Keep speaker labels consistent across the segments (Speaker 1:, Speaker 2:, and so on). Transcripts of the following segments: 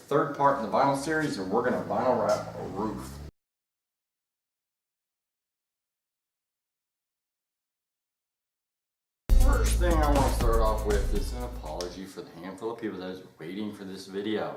Speaker 1: third part in the vinyl series, and we're going to vinyl wrap a roof. First thing I want to start off with is an apology for the handful of people that is waiting for this video.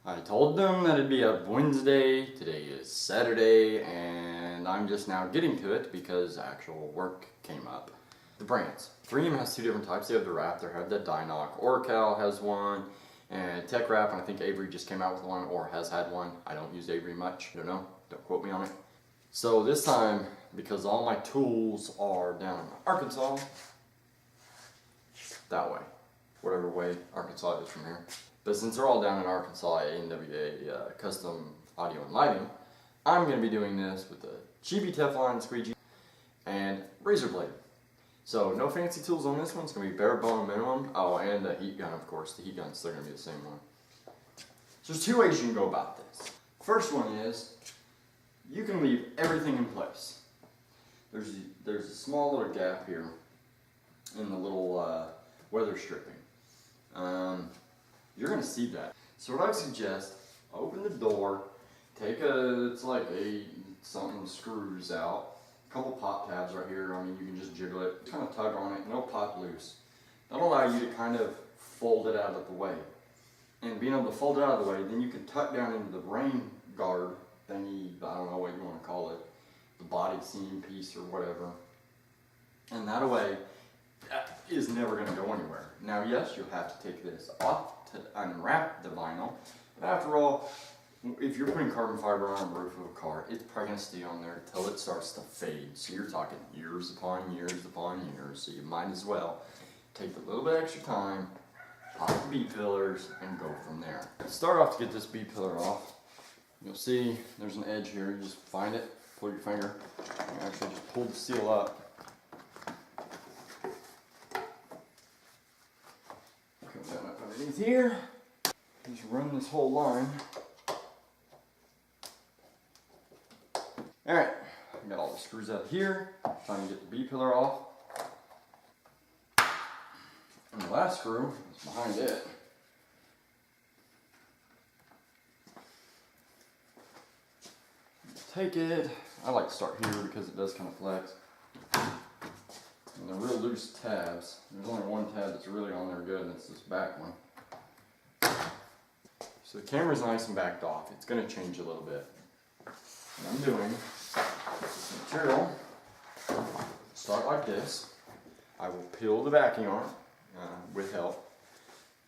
Speaker 1: I told them that it'd be up Wednesday, today is Saturday, and I'm just now getting to it because actual work came up. The brands. 3M has two different types. They have the wrap, they have the Dynoc. Orcal has one, and Tech Wrap, and I think Avery just came out with one or has had one. I don't use Avery much, I don't know, don't quote me on it. So this time, because all my tools are down in Arkansas, that way, whatever way Arkansas is from here. But since they're all down in Arkansas at ANWA Custom Audio and Lighting, I'm going to be doing this with the cheapy Teflon squeegee and razor blade. So no fancy tools on this one, it's going to be bare bone minimum. Oh, and the heat gun, of course. The heat guns, they're going to be the same one. So there's two ways you can go about this. First one is, you can leave everything in place. There's a small little gap here in the little weather stripping. You're going to see that. So what I suggest, open the door, take something screws out, a couple pop tabs right here. I mean, you can just jiggle it, kind of tug on it, and it'll pop loose. That'll allow you to kind of fold it out of the way. And being able to fold it out of the way, then you can tuck down into the rain guard thingy, I don't know what you want to call it, the body seam piece or whatever. And that way, that is never going to go anywhere. Now, yes, you'll have to take this off to unwrap the vinyl, but after all, if you're putting carbon fiber on the roof of a car, it's probably going to stay on there until it starts to fade. So you're talking years upon years upon years, so you might as well take a little bit extra time, pop the B-pillars, and go from there. Start off to get this B-pillar off. You'll see there's an edge here. You just find it, pull your finger, and actually just pull the seal up. Come down up underneath here. Just run this whole line. Alright, I got all the screws out here. Time to get the B-pillar off. And the last screw is behind it. Take it. I like to start here because it does kind of flex. And they're real loose tabs. There's only one tab that's really on there good, and it's this back one. So the camera's nice and backed off. It's going to change a little bit. What I'm doing is this material, start like this. I will peel the backing arm with help.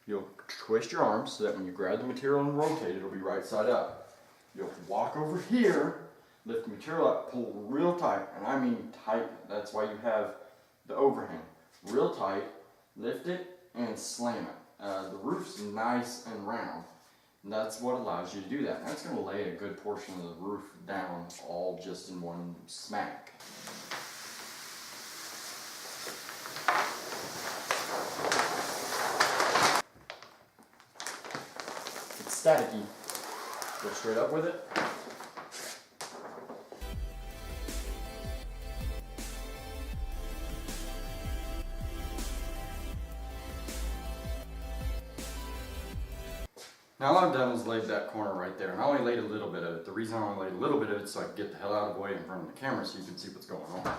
Speaker 1: You'll twist your arms so that when you grab the material and rotate, it'll be right side up. You'll walk over here, lift the material up, pull real tight, and I mean tight. That's why you have the overhang. Real tight, lift it, and slam it. The roof's nice and round. And that's what allows you to do that. And that's going to lay a good portion of the roof down all just in one smack. It's staticky. Go straight up with it. Now all I've done is laid that corner right there, and I only laid a little bit of it. The reason I only laid a little bit of it is so I can get the hell out of the way in front of the camera so you can see what's going on.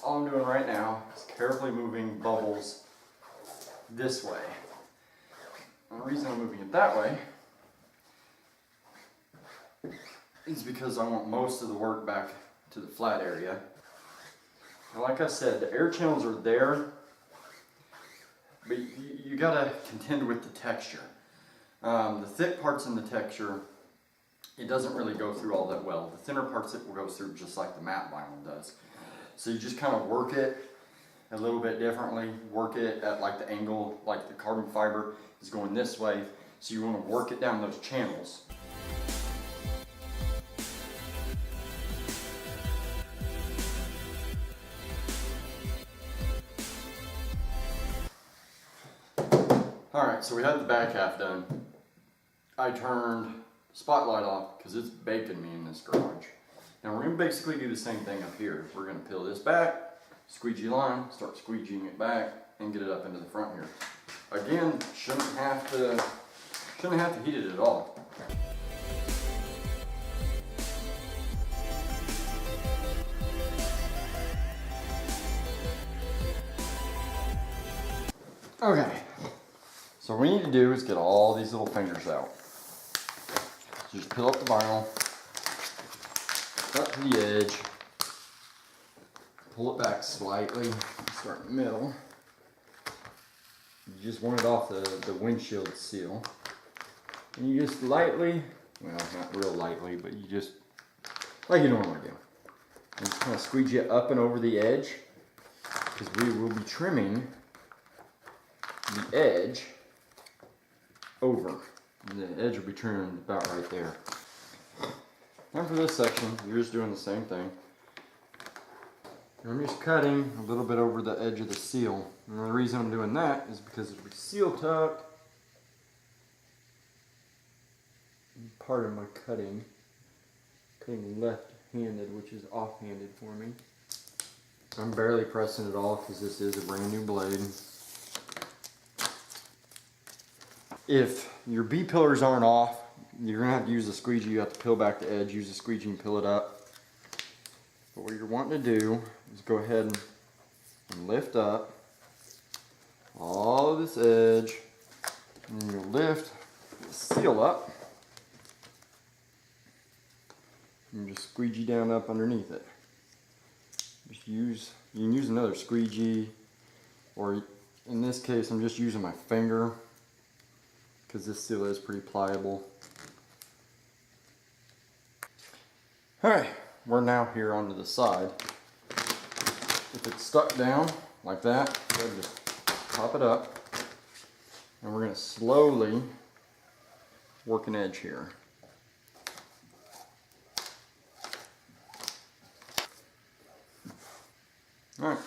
Speaker 1: All I'm doing right now is carefully moving bubbles this way. And the reason I'm moving it that way is because I want most of the work back to the flat area. And like I said, the air channels are there, but you gotta contend with the texture. The thick parts in the texture, it doesn't really go through all that well. The thinner parts it will go through just like the matte vinyl does. So you just kind of work it a little bit differently. Work it at like the angle, like the carbon fiber is going this way. So you want to work it down those channels. Alright, so we had the back half done. I turned spotlight off because it's baking me in this garage. Now we're going to basically do the same thing up here. We're going to peel this back, squeegee line, start squeegeeing it back, and get it up into the front here. Again, shouldn't have Shouldn't have to heat it at all. Okay, so what we need to do is get all these little fingers out. So just peel up the vinyl, up to the edge, pull it back slightly, start in the middle. You just want it off the windshield seal. And you just lightly, well, not real lightly, but you just, like you normally do. And just kind of squeegee it up and over the edge, because we will be trimming the edge over. And the edge will be trimmed about right there. And for this section, you're just doing the same thing. I'm just cutting a little bit over the edge of the seal. And the reason I'm doing that is because it'll be seal tucked. Part of my cutting left-handed, which is off-handed for me. I'm barely pressing it all because this is a brand new blade. If your B-pillars aren't off, you're going to have to use the squeegee. You have to peel back the edge, use the squeegee and peel it up. But what you're wanting to do is go ahead and lift up all of this edge, and then you'll lift the seal up and just squeegee down up underneath it. You can use another squeegee, or in this case I'm just using my finger because this seal is pretty pliable. Alright, we're now here onto the side. If it's stuck down like that, go ahead and just pop it up, and we're going to slowly work an edge here. Alright,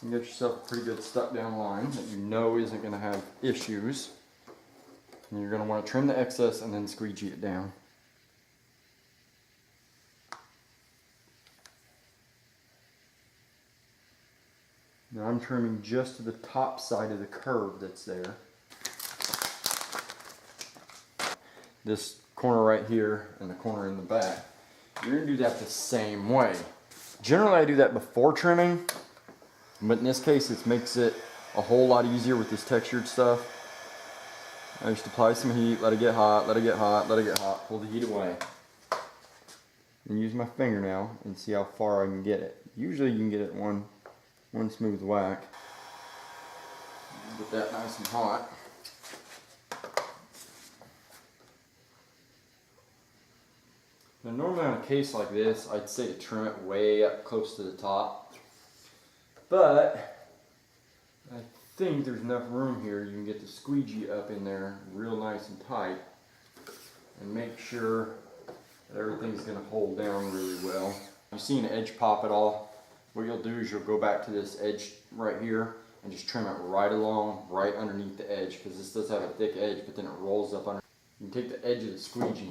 Speaker 1: you get yourself a pretty good stuck down line that you know isn't going to have issues. And you're going to want to trim the excess and then squeegee it down. Now I'm trimming just to the top side of the curve that's there. This corner right here and the corner in the back. You're going to do that the same way. Generally I do that before trimming, but in this case it makes it a whole lot easier with this textured stuff. I just apply some heat, let it get hot, let it get hot, let it get hot, pull the heat away. And use my finger now and see how far I can get it. Usually you can get it one smooth whack. Get that nice and hot. Now normally on a case like this, I'd say to trim it way up close to the top. But I think there's enough room here. You can get the squeegee up in there real nice and tight and make sure that everything's going to hold down really well. If you see an edge pop at all, what you'll do is you'll go back to this edge right here and just trim it right along, right underneath the edge, because this does have a thick edge, but then it rolls up under. You can take the edge of the squeegee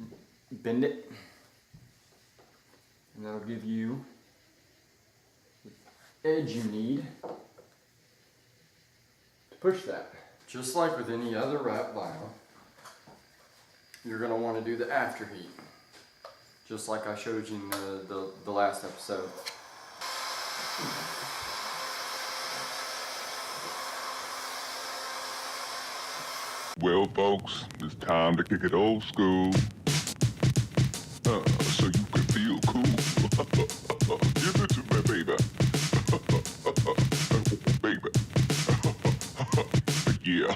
Speaker 1: and bend it, and that'll give you the edge you need to push that. Just like with any other wrap vinyl, you're going to want to do the after heat, just like I showed you in the last episode.
Speaker 2: Well, folks, it's time to kick it old school. So you can feel cool. Give it to me, baby. Baby. Yeah.